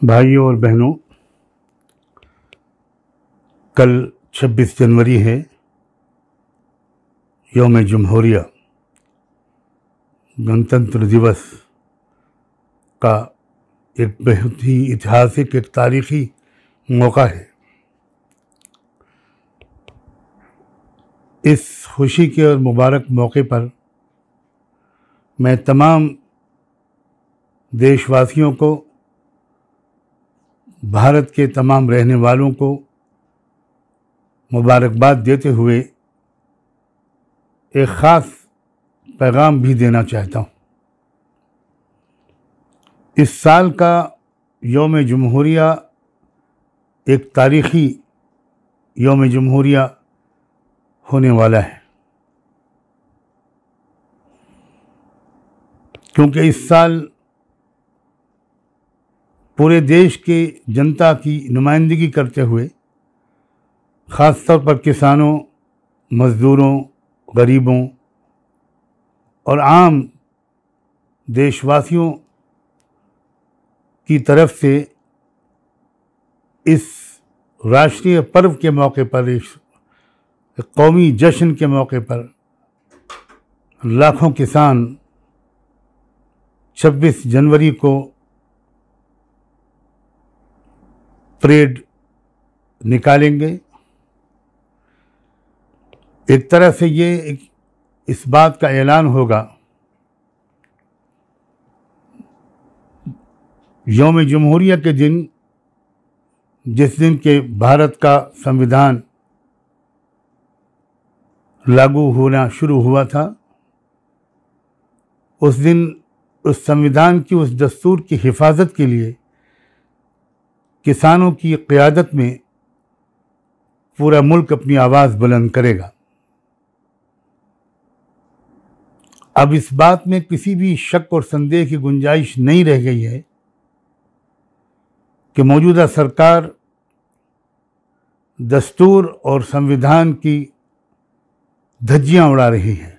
भाइयों और बहनों, कल 26 जनवरी है, यौम जमहूरिया, गणतंत्र दिवस का एक बेहद ही ऐतिहासिक, एक तारीख़ी मौका है। इस खुशी के और मुबारक मौके पर मैं तमाम देशवासियों को, भारत के तमाम रहने वालों को मुबारकबाद देते हुए एक ख़ास पैगाम भी देना चाहता हूँ। इस साल का यौम जमहूरिया एक तारीख़ी यौम जमहूरिया होने वाला है, क्योंकि इस साल पूरे देश के जनता की नुमाइंदगी करते हुए ख़ास तौर पर किसानों, मज़दूरों, गरीबों और आम देशवासियों की तरफ से इस राष्ट्रीय पर्व के मौके पर, इस कौमी जश्न के मौके पर लाखों किसान 26 जनवरी को परेड निकालेंगे। एक तरह से ये इस बात का ऐलान होगा, यौम जमहूरिया के दिन, जिस दिन के भारत का संविधान लागू होना शुरू हुआ था, उस दिन उस संविधान की, उस दस्तूर की हिफाजत के लिए किसानों की क़यादत में पूरा मुल्क अपनी आवाज़ बुलंद करेगा। अब इस बात में किसी भी शक और संदेह की गुंजाइश नहीं रह गई है कि मौजूदा सरकार दस्तूर और संविधान की धज्जियां उड़ा रही है।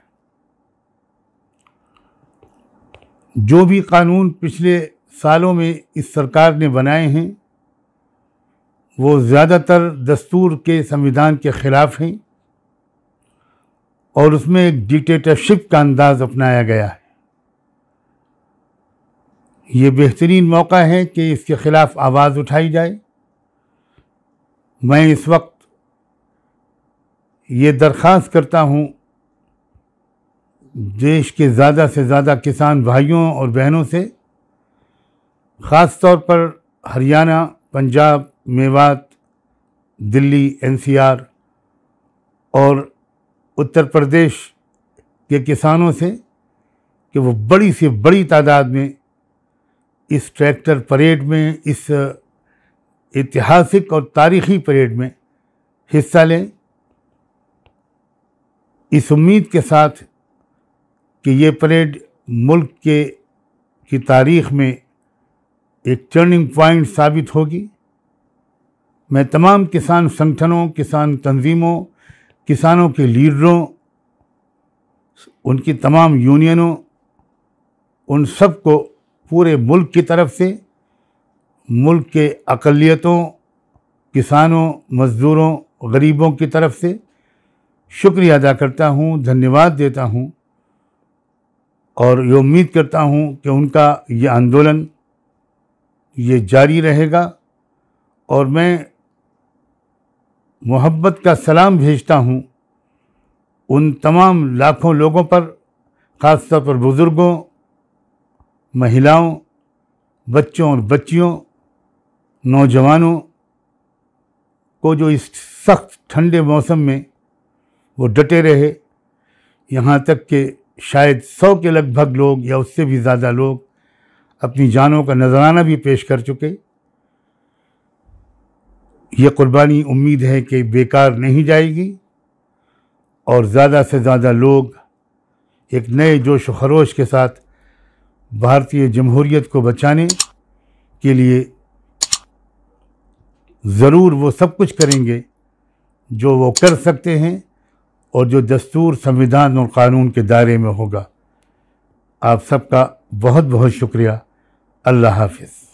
जो भी कानून पिछले सालों में इस सरकार ने बनाए हैं, वो ज़्यादातर दस्तूर के, संविधान के ख़िलाफ़ हैं और उसमें एक डिक्टेटरशिप का अंदाज़ अपनाया गया है। ये बेहतरीन मौका है कि इसके ख़िलाफ़ आवाज़ उठाई जाए। मैं इस वक्त ये दरख्वास्त करता हूँ देश के ज़्यादा से ज़्यादा किसान भाइयों और बहनों से, ख़ास तौर पर हरियाणा, पंजाब, मेवात, दिल्ली, NCR और उत्तर प्रदेश के किसानों से, कि वो बड़ी से बड़ी तादाद में इस ट्रैक्टर परेड में, इस ऐतिहासिक और तारीख़ी परेड में हिस्सा लें, इस उम्मीद के साथ कि ये परेड मुल्क की तारीख़ में एक टर्निंग पॉइंट साबित होगी। मैं तमाम किसान संगठनों, किसान तंजीमों, किसानों के लीडरों, उनकी तमाम यूनियनों, उन सब को पूरे मुल्क की तरफ से, मुल्क के अक़लियतों, किसानों, मज़दूरों, गरीबों की तरफ से शुक्रिया अदा करता हूँ, धन्यवाद देता हूँ और ये उम्मीद करता हूँ कि उनका ये आंदोलन ये जारी रहेगा। और मैं मोहब्बत का सलाम भेजता हूँ उन तमाम लाखों लोगों पर, ख़ास तौर पर बुज़ुर्गों, महिलाओं, बच्चों और बच्चियों, नौजवानों को, जो इस सख्त ठंडे मौसम में वो डटे रहे। यहाँ तक कि शायद 100 के लगभग लोग या उससे भी ज़्यादा लोग अपनी जानों का नजराना भी पेश कर चुके। ये कुर्बानी उम्मीद है कि बेकार नहीं जाएगी और ज़्यादा से ज़्यादा लोग एक नए जोश व खरोश के साथ भारतीय जमहूरियत को बचाने के लिए ज़रूर वो सब कुछ करेंगे जो वो कर सकते हैं और जो दस्तूर, संविधान और क़ानून के दायरे में होगा। आप सबका बहुत बहुत शुक्रिया। अल्लाह हाफ़िज़।